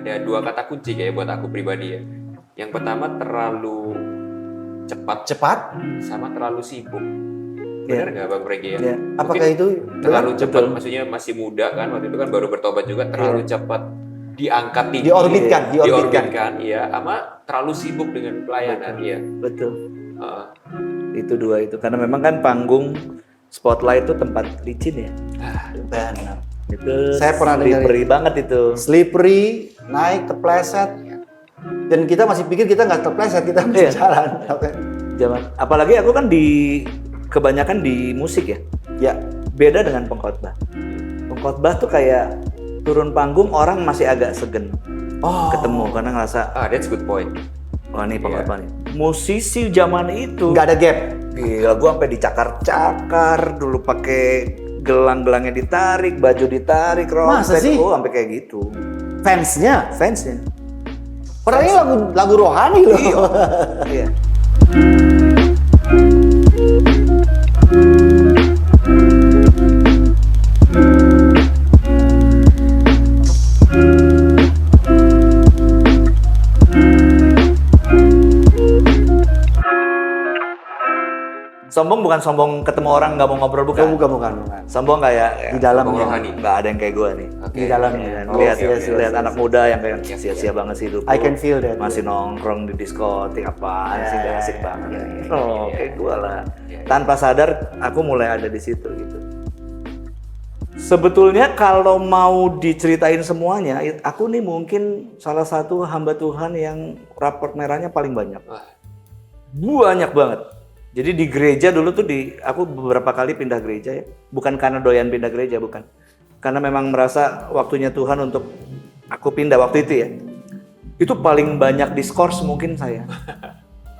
ada dua kata kunci kayak buat aku pribadi ya. Yang pertama terlalu cepat sama terlalu sibuk. Benar nggak Bang Franky ya? Ya. Apakah Mungkin itu terlalu benar? cepat, Betul. maksudnya masih muda kan, waktu itu kan baru bertobat juga, terlalu cepat diangkat tinggi, diorbitkan, iya, sama terlalu sibuk dengan pelayanan, iya. Betul. Itu dua itu, karena memang kan panggung spotlight itu tempat licin ya. Benar. Itu Saya pernah dengar slippery banget itu. Slippery, naik, kepleset. Dan kita masih pikir kita nggak terpleset, kita masih jalan. Zaman, apalagi aku kan kebanyakan di musik ya. Ya. Beda dengan pengkhotbah. Pengkhotbah tuh kayak turun panggung orang masih agak segen ketemu karena ngerasa That's good point. wah nih pengkhotbah nih. Musisi zaman itu Nggak ada gap. gila, gua sampai dicakar-cakar dulu, pakai gelang-gelangnya ditarik, baju ditarik, Masa sih? sampai kayak gitu. Fansnya. Padahal ini lagu rohani loh. Iya. Sombong bukan sombong ketemu orang nggak mau ngobrol, bukan. Bukan. Sombong kayak Di dalam sombong ya. rohani. nggak ada yang kayak gue nih. Di dalamnya. Lihat anak muda yang kayak sia-sia banget sih hidup. I can feel that. Masih nongkrong di diskotik apaan sih, nggak asik banget. Kayak gue lah. Iya. Tanpa sadar aku mulai ada di situ gitu. Sebetulnya kalau mau diceritain semuanya, aku nih mungkin salah satu hamba Tuhan yang raport merahnya paling banyak. Banyak banget. Jadi di gereja dulu tuh aku beberapa kali pindah gereja ya. Bukan karena doyan pindah gereja, bukan. Karena memang merasa waktunya Tuhan untuk aku pindah waktu itu ya. Itu paling banyak diskors mungkin saya.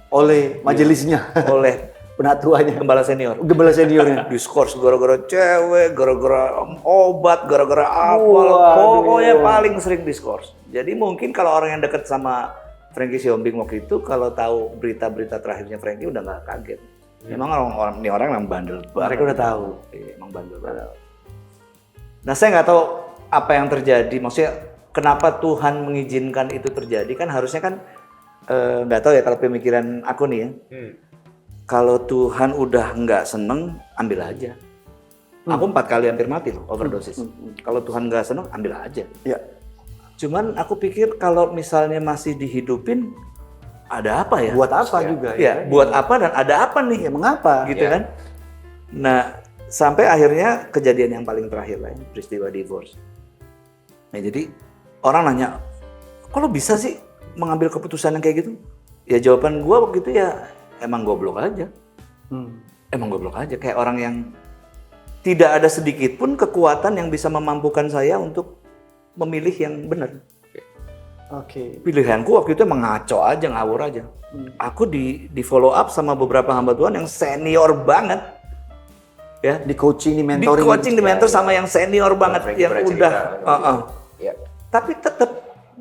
Oleh majelisnya. Oleh Penatuannya. gembala senior. Gembala seniornya. Diskors gara-gara cewek, gara-gara obat, gara-gara apa. Pokoknya paling sering diskors. Jadi mungkin kalau orang yang deket sama Franky Siombing waktu itu, kalau tahu berita-berita terakhirnya Franky udah nggak kaget. Memang ini orang yang bandel banget. Mereka udah tahu. Iya, emang bandel banget. Nah, saya nggak tahu apa yang terjadi. Maksudnya kenapa Tuhan mengizinkan itu terjadi? Kan harusnya kan nggak tahu ya kalau pemikiran aku nih ya. Kalau Tuhan udah nggak seneng, ambil aja. Aku 4 kali hampir mati loh, overdosis. Kalau Tuhan nggak seneng, ambil aja. Ya. Cuman aku pikir kalau misalnya masih dihidupin, ada apa ya? Buat apa juga Ya, buat apa dan ada apa nih? Ya mengapa? Gitu kan? Nah, sampai akhirnya kejadian yang paling terakhir lah, peristiwa divorce. Nah, jadi orang nanya, kok lo bisa sih mengambil keputusan yang kayak gitu? Ya jawaban gua waktu itu ya emang goblok aja. Emang goblok aja, kayak orang yang tidak ada sedikit pun kekuatan yang bisa memampukan saya untuk memilih yang benar. Oke. Pilihanku waktu itu emang ngaco aja, ngawur aja. Aku di follow up sama beberapa hamba Tuhan yang senior banget. Ya, Di coaching, di mentoring. di coaching, di mentor sama yang senior banget, yang udah. Tapi tetap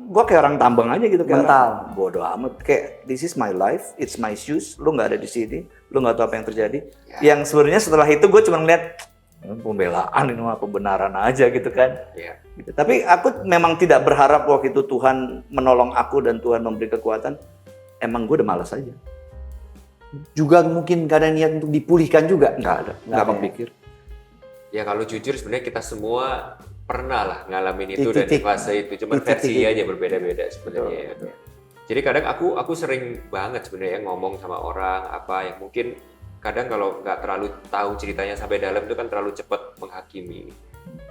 gua kayak orang tambang aja gitu, kayak Mental. orang bodoh amat. Kayak this is my life, it's my shoes. Lu nggak ada di sini, lu nggak tahu apa yang terjadi. Yang sebenarnya setelah itu gue cuma ngeliat pembelaan ini mah kebenaran aja gitu kan. Gitu. Tapi aku memang tidak berharap waktu itu Tuhan menolong aku dan Tuhan memberi kekuatan. Emang gue udah malas aja. Juga mungkin gak ada niat untuk dipulihkan juga. Nggak ada, nggak kepikir. Ya kalau jujur sebenarnya kita semua pernah lah ngalamin itu Di dan di titik- fase itu, cuman di titik versinya itu. aja berbeda-beda sebenarnya. Ya. Jadi kadang aku sering banget sebenarnya ngomong sama orang apa yang mungkin kadang kalau nggak terlalu tahu ceritanya sampai dalam itu kan terlalu cepat menghakimi,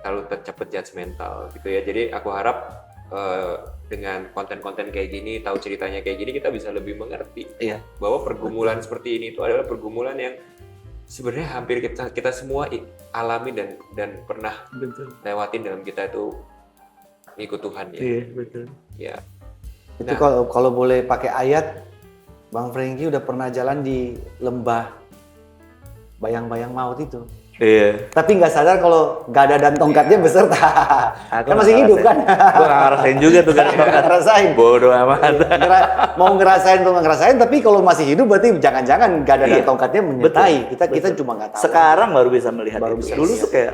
terlalu cepat judgmental gitu ya. Jadi aku harap dengan konten-konten kayak gini, tahu ceritanya kayak gini, kita bisa lebih mengerti bahwa pergumulan seperti ini itu adalah pergumulan yang sebenarnya hampir kita semua alami dan pernah lewatin dalam kita itu ngikut Tuhan ya. Iya, betul. Ya. Itu kalau boleh pakai ayat, Bang Franky udah pernah jalan di lembah bayang-bayang maut itu. Iya. Tapi nggak sadar kalau nggak ada dan tongkatnya beserta. Aku Kan masih hidup kan? Gue nggak ngerasain juga tuh kan. Ngerasain. Bodoh amat. Mau ngerasain tuh nggak ngerasain, tapi kalau masih hidup berarti jangan-jangan nggak ada dan tongkatnya menyertai. Kita cuma nggak tahu. Sekarang baru bisa melihat Baru itu. bisa Dulu lihat. tuh kayak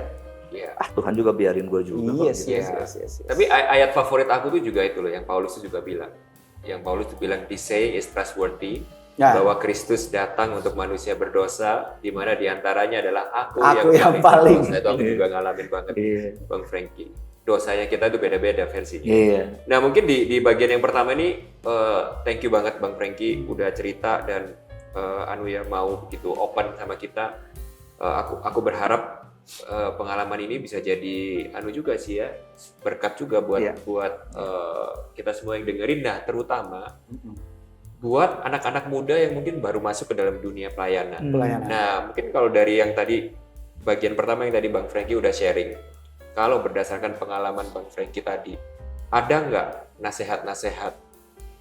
Iya. Tuhan juga biarin gue juga. kok, Yes, gitu. yes. Tapi ayat favorit aku tuh juga itu loh, yang Paulus tuh juga bilang. Yang Paulus tuh bilang, "This saying is trustworthy." Nah. Bahwa Kristus datang untuk manusia berdosa, di mana diantaranya adalah aku yang paling. berdosa. Itu aku juga ngalamin banget, Iya. Bang Frankie. Dosanya kita tuh beda-beda versinya. Iya. Nah mungkin di bagian yang pertama ini, thank you banget Bang Frankie udah cerita dan mau begitu open sama kita. Aku berharap pengalaman ini bisa jadi juga sih ya, berkat juga buat Iya. kita semua yang dengerin. Nah terutama buat anak-anak muda yang mungkin baru masuk ke dalam dunia pelayanan. Pelayanan. Nah, mungkin kalau dari yang tadi, bagian pertama yang tadi Bang Frankie udah sharing, kalau berdasarkan pengalaman Bang Frankie tadi, ada nggak nasihat-nasihat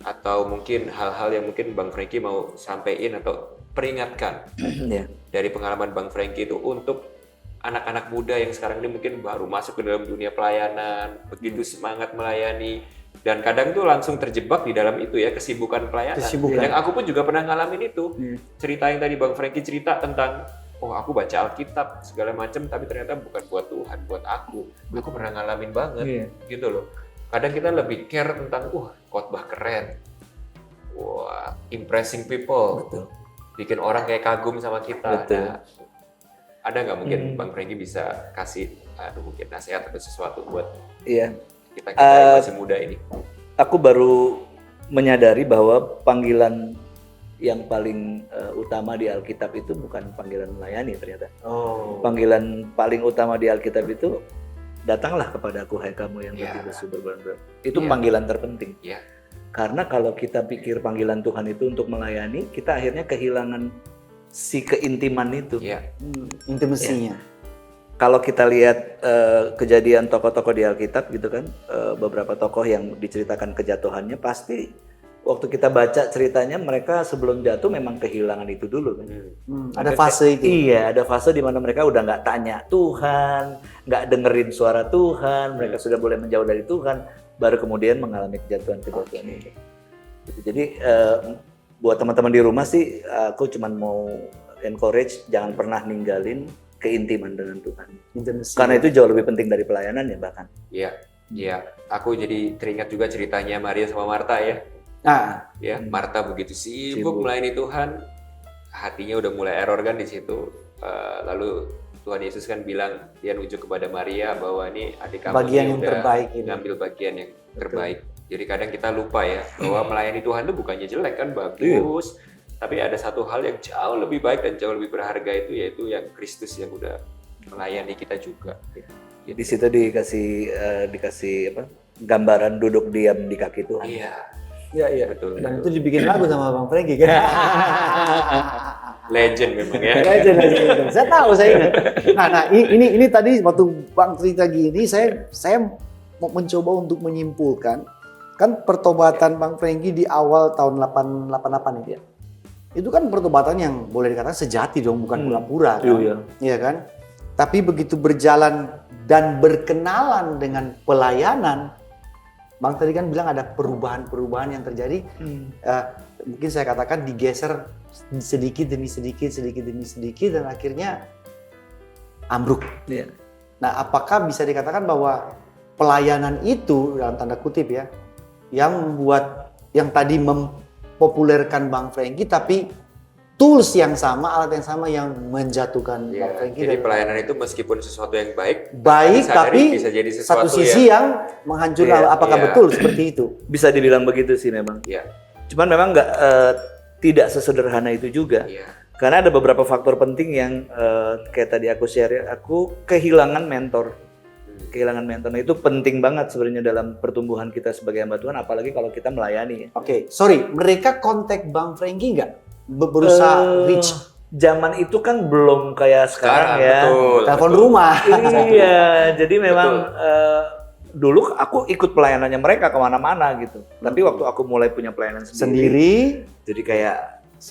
atau mungkin hal-hal yang mungkin Bang Frankie mau sampaikan atau peringatkan Iya. dari pengalaman Bang Frankie itu untuk anak-anak muda yang sekarang ini mungkin baru masuk ke dalam dunia pelayanan, begitu semangat melayani, dan kadang tuh langsung terjebak di dalam itu ya, kesibukan pelayanan. Kesibukan. Yang aku pun juga pernah ngalamin itu. Cerita yang tadi Bang Frankie cerita tentang, aku baca Alkitab segala macam, tapi ternyata bukan buat Tuhan, buat aku. Aku pernah ngalamin banget, gitu loh. Kadang kita lebih care tentang, khotbah keren, impressing people, Betul. bikin orang kayak kagum sama kita. Betul. Nah, ada nggak mungkin Bang Frankie bisa kasih, mungkin nasihat atau sesuatu buat Iya. kita yang masih muda ini? Aku baru menyadari bahwa panggilan yang paling utama di Alkitab itu bukan panggilan melayani ternyata. Oh. Panggilan paling utama di Alkitab itu, datanglah kepadaku hai kamu yang Iya. berdosa berberat. Itu Iya. panggilan terpenting. Iya. Karena kalau kita pikir panggilan Tuhan itu untuk melayani, kita akhirnya kehilangan si keintiman itu. Iya. Intimasinya. Kalau kita lihat kejadian tokoh-tokoh di Alkitab gitu kan, beberapa tokoh yang diceritakan kejatuhannya, pasti waktu kita baca ceritanya mereka sebelum jatuh memang kehilangan itu dulu kan. Ada fase itu. Iya, ada fase di mana mereka udah nggak tanya Tuhan, nggak dengerin suara Tuhan, mereka sudah boleh menjauh dari Tuhan, baru kemudian mengalami kejatuhan-kejatuhan itu. Gitu. Jadi buat teman-teman di rumah sih, aku cuman mau encourage jangan pernah ninggalin keintiman dengan Tuhan. Intimasi. Karena itu jauh lebih penting dari pelayanan ya bahkan. Iya. Iya. Aku jadi teringat juga ceritanya Maria sama Marta ya. Nah, Ya, Marta begitu sibuk Sibuk. melayani Tuhan, hatinya udah mulai error kan di situ. Lalu Tuhan Yesus kan bilang, dia nunjuk kepada Maria bahwa ini adik kamu bagian nih yang udah terbaik ini. ngambil bagian yang terbaik. Jadi kadang kita lupa ya bahwa melayani Tuhan itu bukannya jelek kan, bagus. Tapi ada satu hal yang jauh lebih baik dan jauh lebih berharga itu, yaitu yang Kristus yang udah melayani kita juga. Di situ dikasih apa? Gambaran duduk diam di kaki Tuhan. Iya, Iya. betul. Dan betul. itu dibikin lagu sama Bang Frankie kan. Legend memang ya. Legend. Saya tahu, saya ingat. Nah, ini tadi waktu Bang cerita gini, saya mau mencoba untuk menyimpulkan, kan pertobatan Bang Frankie di awal tahun 88 itu ya. Itu kan pertobatan yang boleh dikatakan sejati dong, bukan pura-pura kan. Iya. Iya kan? Tapi begitu berjalan dan berkenalan dengan pelayanan, Bang tadi kan bilang ada perubahan-perubahan yang terjadi. Mungkin saya katakan digeser sedikit demi sedikit, dan akhirnya ambruk. Iya. Nah, apakah bisa dikatakan bahwa pelayanan itu dalam tanda kutip ya, yang membuat yang tadi mempopulerkan Bang Frankie, tapi tools yang sama, alat yang sama yang menjatuhkan Bang Iya, Frankie. jadi dan pelayanan itu meskipun sesuatu yang baik, baik, disadari tapi bisa jadi satu sesuatu sisi yang menghancurkan. Iya, Apakah iya. betul seperti itu? Bisa dibilang begitu sih memang. Iya, Cuman memang nggak tidak sesederhana itu juga. iya, Karena ada beberapa faktor penting yang kayak tadi aku share, aku kehilangan mentor. Kehilangan mentor. Nah, itu penting banget sebenarnya dalam pertumbuhan kita sebagai hamba Tuhan, apalagi kalau kita melayani. Oke, sorry, mereka kontak Bang Frankie nggak? Berusaha reach Zaman itu kan belum kayak sekarang ya. betul. telepon betul. rumah. Iya, jadi memang Betul. dulu aku ikut pelayanannya mereka kemana-mana gitu. Tapi waktu aku mulai punya pelayanan sendiri, jadi kayak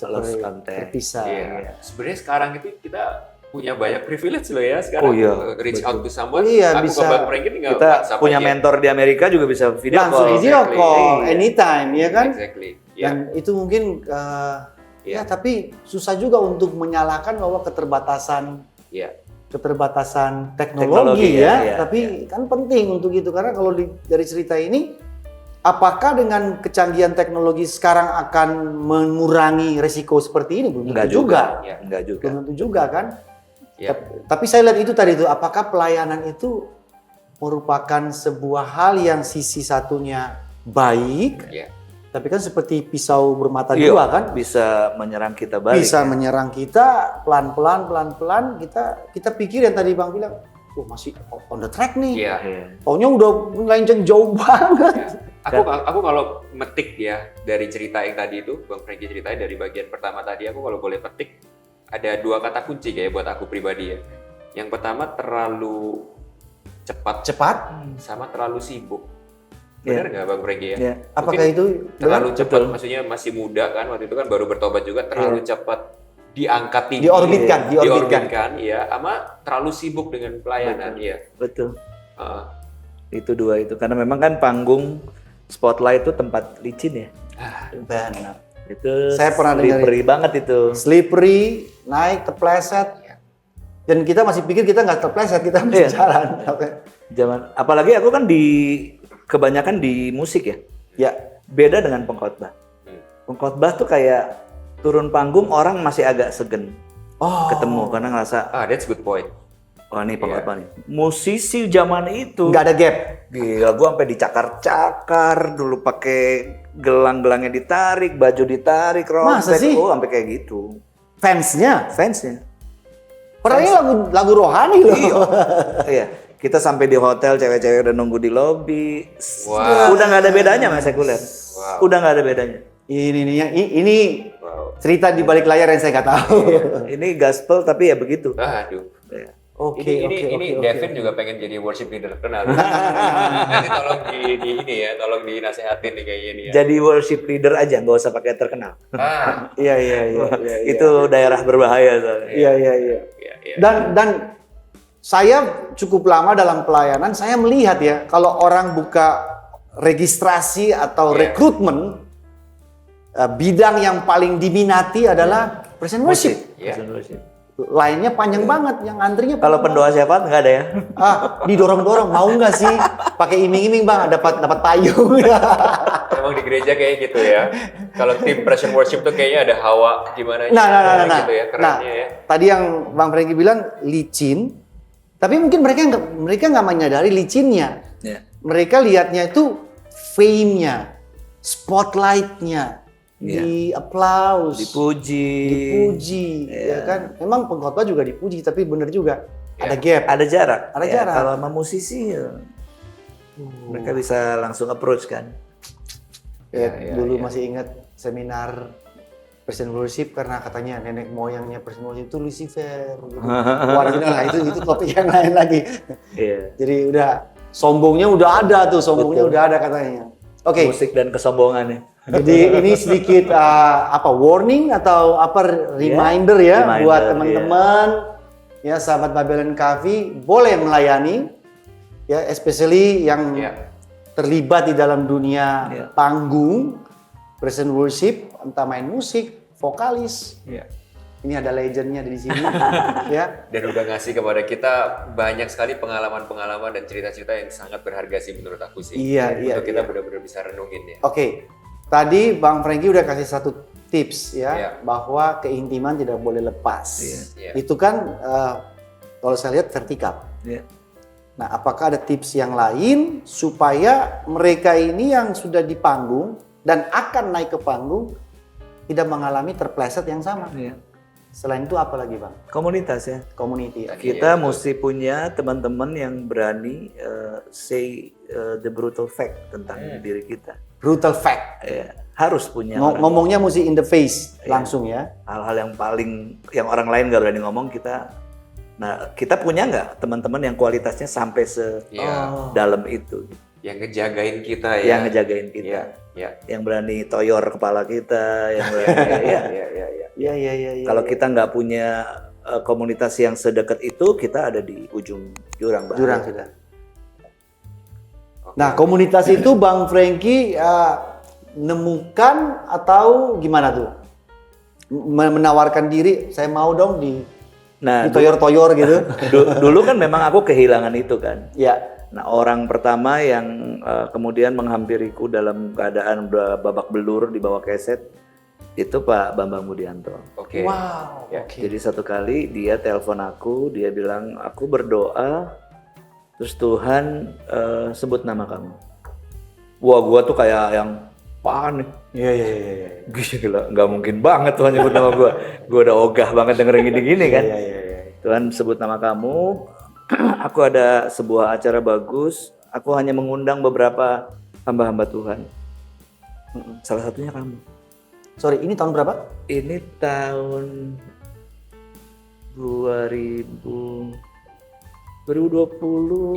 lost Seperti contact. terpisah. Iya. Sebenarnya sekarang itu kita punya banyak privilege loh ya sekarang. Oh iya, Reach betul. out to someone. Iya, aku bisa. ke Bang Frankie tinggal Kita WhatsApp punya aja. mentor di Amerika juga bisa video Langsung call. video Exactly. call Iya. anytime, ya kan? Exactly. Iya. Dan itu mungkin ya, tapi susah juga untuk menyalahkan bahwa keterbatasan Iya. keterbatasan Teknologi, teknologi, ya, ya, tapi kan penting untuk itu karena kalau dari cerita ini, apakah dengan kecanggihan teknologi sekarang akan mengurangi resiko seperti ini? Belum Enggak tentu juga. Ya. Enggak juga. Belum tentu juga kan. Ya. Tapi saya lihat itu tadi itu, apakah pelayanan itu merupakan sebuah hal yang sisi satunya baik, Ya. tapi kan seperti pisau bermata Iya, dua kan, bisa menyerang kita balik. bisa ya. menyerang kita pelan-pelan kita pikir yang tadi Bang bilang, oh masih on the track nih, Iya. Iya. taunya udah melenceng jauh banget. Aku kalau metik ya dari cerita yang tadi itu, Bang Franky ceritain dari bagian pertama tadi, aku kalau boleh petik ada 2 kata kunci kayak buat aku pribadi ya. Yang pertama terlalu cepat sama terlalu sibuk. Benar nggak Bang Franky ya? Iya. Apakah Mungkin itu terlalu betul. cepat, maksudnya masih muda kan waktu itu kan baru bertobat juga, terlalu cepat diangkat tinggi, diorbitkan, ya, sama terlalu sibuk dengan pelayanan, ya. Betul. Itu 2 itu karena memang kan panggung spotlight itu tempat licin ya. benar? Itu Saya pernah dengar slippery banget itu. Slippery, naik, terpleset, dan kita masih pikir kita nggak terpleset, kita masih Iya. jalan. Zaman apalagi aku kan kebanyakan di musik ya. Ya, Beda dengan pengkhotbah. Pengkhotbah tuh kayak turun panggung orang masih agak segen ketemu karena ngerasa That's good point. oh ini pengkhotbah nih. Musisi zaman itu nggak ada gap. gila, gua sampai dicakar-cakar dulu pakai gelang-gelangnya ditarik, baju ditarik, Masa rompet, sih? sampai kayak gitu. Fansnya, Fansnya. padahal ini lagu rohani loh. Iya, kita sampai di hotel, cewek-cewek udah nunggu di lobi. Wow. Udah nggak ada bedanya sama sekuler. Wow. Udah nggak ada bedanya. Ini Wow. cerita di balik layar yang saya nggak tahu. Ini gospel tapi ya begitu. Aduh. Ya. Oke. Ini Devin juga pengen jadi worship leader kenal. Nanti tolong tolong dinasehatin nih kayaknya nih ya. Jadi worship leader aja, nggak usah pakai terkenal. Iya. Itu daerah berbahaya soalnya. Iya. Iya. Dan saya cukup lama dalam pelayanan, saya melihat ya kalau orang buka registrasi atau rekrutmen, bidang yang paling diminati adalah present worship. Iya. Lainnya panjang banget, yang antrinya Kalau pendoa syafaat nggak ada ya? didorong-dorong, mau nggak sih pakai iming-iming Bang, dapat payung. Emang di gereja kayak gitu ya. Kalau tim present worship tuh kayaknya ada hawa gimana Nah. gitu ya, kerennya ya. Tadi yang Bang Franky bilang licin, tapi mungkin mereka nggak menyadari licinnya. Ya. Mereka lihatnya itu fame-nya, spotlight-nya, di applause, dipuji, ya kan? Memang pengkhotbah juga dipuji, tapi benar juga ada gap, Ada jarak. Ada Ya, jarak. Kalau sama musisi ya, mereka bisa langsung approach kan. Dulu masih ingat seminar present worship karena katanya nenek moyangnya present worship itu Lucifer. Gitu. Waduh, lah itu topik yang lain lagi. Iya. Jadi udah sombongnya udah ada tuh, udah ada katanya. Oke. Musik dan kesombongannya. Jadi ini sedikit warning atau reminder ya reminder, buat teman-teman ya sahabat Babylon Cafe boleh melayani ya, especially yang terlibat di dalam dunia panggung, present worship, entah main musik, vokalis. Ini ada legendnya di sini ya. Dan udah ngasih kepada kita banyak sekali pengalaman-pengalaman dan cerita-cerita yang sangat berharga sih menurut aku sih. Iya. Untuk kita benar-benar bisa renungin ya. Oke. Tadi Bang Franky udah kasih satu tips ya, bahwa keintiman tidak boleh lepas. Itu kan kalau saya lihat vertikal. Nah, apakah ada tips yang lain supaya mereka ini yang sudah di panggung dan akan naik ke panggung tidak mengalami terpleset yang sama? Selain itu apa lagi Bang? Komunitas ya. Community. Kita mesti punya teman-teman yang berani say the brutal fact tentang diri kita. Brutal fact. Ya, harus punya. Ngomongnya mesti in the face langsung ya. Hal-hal yang orang lain nggak berani ngomong kita. Nah, kita punya nggak teman-teman yang kualitasnya sampai dalam itu? Yang ngejagain kita ya. Yang ngejagain kita. Yang berani toyor kepala kita, yang berani. Iya. Kalau kita nggak punya komunitas yang sedekat itu, kita ada di ujung jurang. Jurang sudah. Nah, komunitas itu Bang Franky nemukan atau gimana tuh? Menawarkan diri, saya mau dong Nah, Ditoyor-toyor gitu. dulu kan memang aku kehilangan itu kan. Ya. Nah, orang pertama yang kemudian menghampiriku dalam keadaan udah babak belur di bawah keset itu Pak Bambang Mudianto. Oke. Wow. Ya. Oke. Jadi satu kali dia telepon aku, dia bilang aku berdoa, terus Tuhan sebut nama kamu. Wah, gua tuh kayak yang panik. Iya, iya, iya, iya. Gila, nggak mungkin banget Tuhan nyebut nama gua. Gua udah ogah banget dengerin gini-gini kan. Iya, iya, iya. Tuhan sebut nama kamu, aku ada sebuah acara bagus, aku hanya mengundang beberapa hamba-hamba Tuhan. Salah satunya kamu. Sorry, ini tahun berapa? Ini tahun 2020.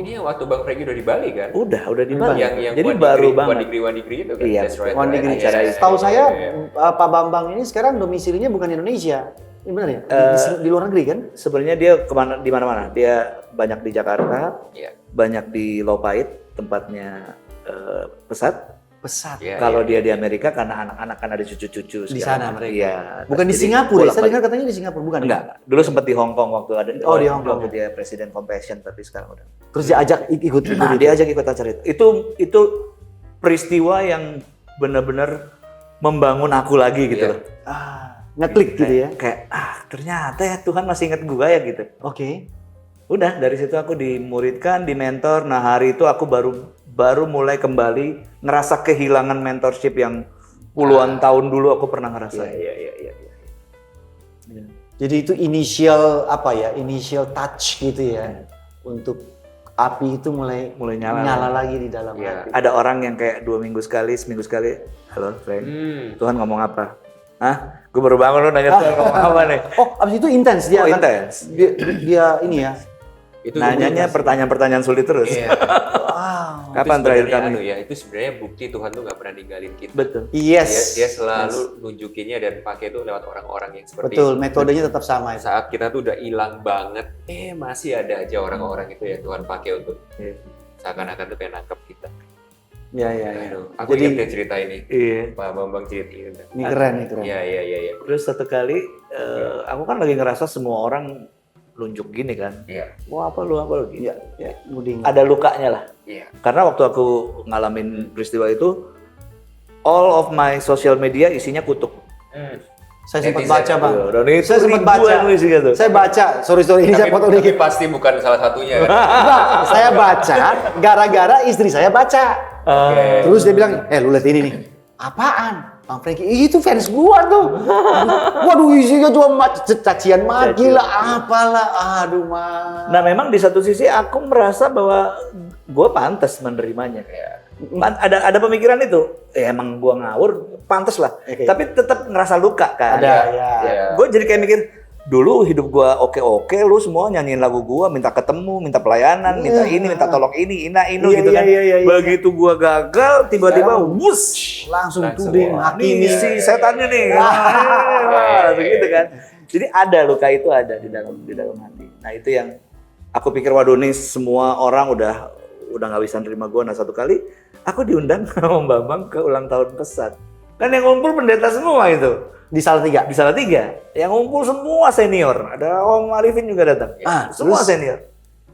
Ini yang waktu Bang Franky udah di Bali kan? Udah di Bali. Yang Jadi One baru Degree- banget. One degree itu kan? Iya, That's right, One right. Degree. Iya, iya, Setahu iya, saya iya, iya. Pak Bambang ini sekarang domisilinya bukan di Indonesia. Ini benar ya? Di luar negeri kan? Sebenarnya dia di mana-mana. Dia banyak di Jakarta, Iya. banyak di Lopait, tempatnya pesat. Pesat. Iya, Kalau iya, dia di Amerika karena anak-anak kan ada cucu-cucu Di sekarang. sana mereka. Iya. Bukan di Jadi Singapura ya? Saya bolak-balik. dengar katanya di Singapura, bukan? Enggak, dulu sempat di Hong Kong waktu ada. Oh, di Hong Kong. Waktu dia presiden Compassion, tapi sekarang udah. Terus diajak ikut. Nah, dia ajak ikut acara itu peristiwa yang benar-benar membangun aku lagi gitu Iya. loh. Ngeklik gitu ya? Kayak ternyata ya Tuhan masih ingat gua ya gitu. Oke. Udah dari situ aku dimuridkan, dimentor. Nah, hari itu aku baru mulai kembali ngerasa kehilangan mentorship yang puluhan tahun dulu aku pernah ngerasain. Iya. Jadi itu initial apa ya? Initial touch gitu ya. Untuk api itu mulai nyala lagi di dalam Iya. hati. Ada orang yang kayak 2 minggu sekali, seminggu sekali, halo Frank, Tuhan ngomong apa? Hah? Gue baru bangun lu nanya Tuhan ngomong apa nih? Oh, abis itu intens dia. Oh, kan? intens. Dia ini ya. Itu Nanyanya pertanyaan-pertanyaan sulit terus. Iya. Wow. Kapan Itu terakhir sebenarnya kami? ya, itu sebenarnya bukti Tuhan tuh nggak pernah ninggalin kita. Betul. Yes. Dia selalu nunjukinnya dan pakai itu lewat orang-orang yang seperti Betul, metodenya tetap sama. Ya. saat kita tuh udah hilang banget, masih ada aja orang-orang itu ya Tuhan pakai untuk seakan-akan tuh kayak nangkep kita. Ya. Aduh, aku Jadi- ingat ya cerita ini. Iya. Pak Bambang ceritain. Ini keren, ini keren. Iya. Terus satu kali, aku kan lagi ngerasa semua orang nunjuk gini kan. Iya. Wah, apa lu gitu. Ya, muding. Ada lukanya lah. Iya. Karena waktu aku ngalamin peristiwa itu, all of my social media isinya kutuk. Saya sempat Netizen. baca, Bang. Dan itu Saya sempat baca. ribuan isinya tuh. Saya baca. Sorry, ini saya potong Tapi dikit. pasti bukan salah satunya kan? Bang, saya baca gara-gara istri saya baca. Oke. Terus dia bilang, lu lihat ini nih. Apaan? Bang Franky, itu fans gua tuh. Waduh, isinya cuma cacian maki lah, apalah. Aduh, mah. Nah, memang di satu sisi aku merasa bahwa gue pantas menerimanya kayak. Ada pemikiran itu, emang gue ngawur, pantas lah. Oke. Tapi tetap ngerasa luka kan. Ada, ya. Gue jadi kayak mikir, dulu hidup gue oke, lu semua nyanyiin lagu gue, minta ketemu, minta pelayanan, minta ini, minta tolong ini, inu Iya, gitu kan. iya. Begitu gue gagal, tiba-tiba Sekarang wuss, Langsung Langsung, tuding wah, hakimi. ini si setannya nih. Begitu kan. Jadi ada luka itu ada di dalam hati. Nah, itu yang aku pikir waduh nih semua orang udah nggak bisa nerima gue. Nah, satu kali aku diundang sama Om Bambang ke ulang tahun pesat. Kan yang ngumpul pendeta semua itu. Di Salatiga. Di Salatiga. Yang ngumpul semua senior. Ada Om Arifin juga datang. Semua terus? senior.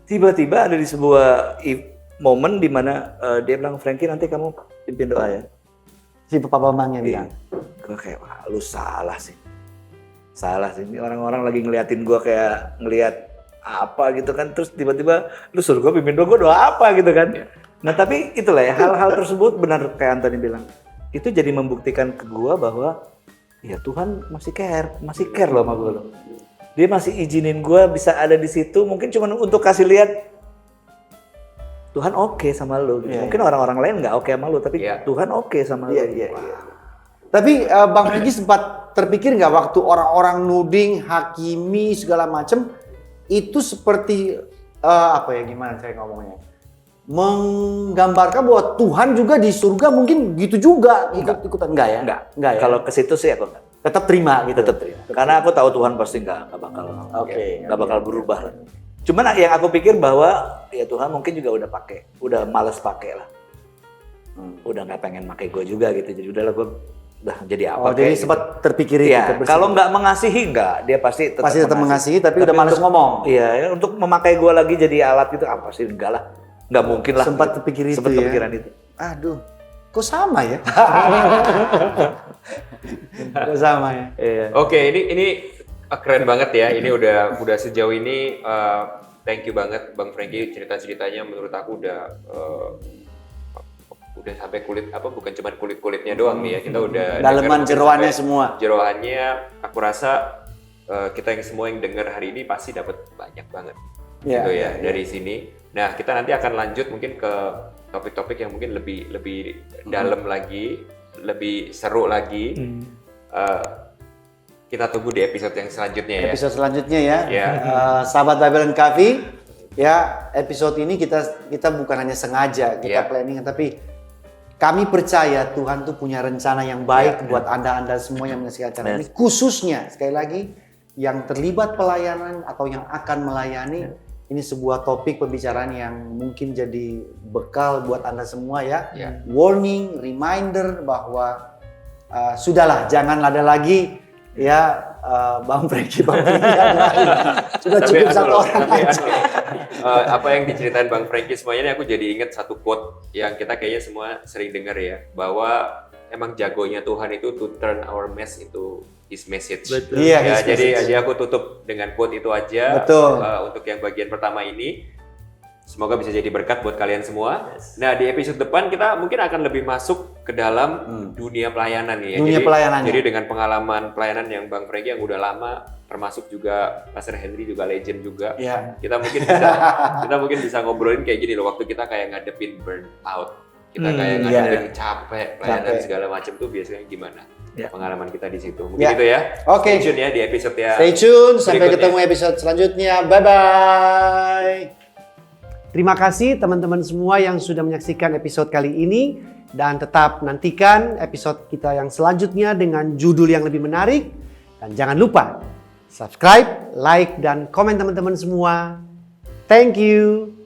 Tiba-tiba ada di sebuah momen di mana dia bilang, Franky nanti kamu pimpin doa ya. Si Pak Bambangnya bilang. Gue kayak, wah lu salah sih. Salah sih. Ini orang-orang lagi ngeliatin gue kayak ngeliat apa gitu kan. Terus tiba-tiba lu suruh gue pimpin doa, gue doa apa gitu kan. Nah tapi itulah ya, hal-hal tersebut benar kayak Anthony bilang. Itu jadi membuktikan ke gue bahwa ya Tuhan masih care loh sama gue loh. Dia masih izinin gue bisa ada di situ, mungkin cuma untuk kasih lihat Tuhan oke sama lo. Gitu. Iya, Mungkin orang-orang lain nggak oke sama lo, tapi Iya. Tuhan oke sama lo. Iya. Tapi Bang Franky sempat terpikir nggak waktu orang-orang nuding, hakimi segala macem itu seperti apa ya, gimana saya ngomongnya? Menggambarkan bahwa Tuhan juga di surga mungkin gitu juga ikut-ikutan enggak ya? Enggak. Enggak ya. Kalau ke situ sih aku enggak. Tetap terima gitu. Tetap terima. Karena aku tahu Tuhan pasti nggak bakal Oke. nggak bakal berubah lah. Cuman yang aku pikir bahwa ya Tuhan mungkin juga udah males pakai lah. Udah nggak pengen pakai gue juga gitu. Jadi udahlah gue udah jadi apa. Oh, jadi kayak sempat gitu. terpikir itu. Iya, terbersih. kalau nggak mengasihi nggak, dia pasti Tetap mengasihi, tapi udah males untuk- ngomong. Iya, ya, untuk memakai gue lagi jadi alat itu apa sih? Enggak lah, nggak mungkin lah. Sempat terpikir itu Sempat ya. kepikiran itu. Aduh, kok sama ya? Kok sama ya? Iya. Oke, ini keren banget ya. Ini udah sejauh ini thank you banget Bang Franky, cerita-ceritanya menurut aku udah sampai kulit apa, bukan cuma kulit-kulitnya doang nih ya. Kita udah Daleman denger jeroannya sampai semua. Jeroannya aku rasa kita yang semua yang dengar hari ini pasti dapat banyak banget. Iya, Gitu ya iya, dari sini. Nah, kita nanti akan lanjut mungkin ke topik-topik yang mungkin lebih dalam lagi, lebih seru lagi. Kita tunggu di episode yang selanjutnya ya. Episode selanjutnya ya. Ya. Sahabat Babylon Coffee, ya episode ini kita bukan hanya sengaja kita Ya. planning, tapi kami percaya Tuhan tuh punya rencana yang baik buat Anda semua yang menyaksikan acara ini. Khususnya sekali lagi yang terlibat pelayanan atau yang akan melayani. Ini sebuah topik pembicaraan yang mungkin jadi bekal buat Anda semua ya. Ya. Warning, reminder bahwa sudahlah, jangan ada lagi ya Bang Franky yang lain. Sudah Tapi cukup anu satu loh, orang tapi aja. apa yang diceritain Bang Franky semuanya ini aku jadi ingat satu quote yang kita kayaknya semua sering dengar ya, bahwa emang jagonya Tuhan itu to turn our mess into His message. Betul. Iya, Ya, his message. jadi aku tutup dengan quote itu aja. Betul. Untuk yang bagian pertama ini, semoga bisa jadi berkat buat kalian semua. Nah, di episode depan kita mungkin akan lebih masuk ke dalam dunia pelayanan nih ya. Dunia pelayanannya. Jadi dengan pengalaman pelayanan yang Bang Franky yang udah lama, termasuk juga Pastor Henry juga legend juga. Ya. Kita mungkin bisa ngobrolin kayak gini loh, waktu kita kayak ngadepin burnout, kita kayak iya, ngadepin capek, pelayanan Capek. segala macam tuh biasanya gimana? Ya. Pengalaman kita di situ. Mungkin Ya. itu ya. Oke. Stay tune ya di episode ya. Stay tune, sampai berikutnya. ketemu episode selanjutnya. Bye-bye. Terima kasih teman-teman semua yang sudah menyaksikan episode kali ini. Dan tetap nantikan episode kita yang selanjutnya dengan judul yang lebih menarik. Dan jangan lupa subscribe, like, dan komen teman-teman semua. Thank you.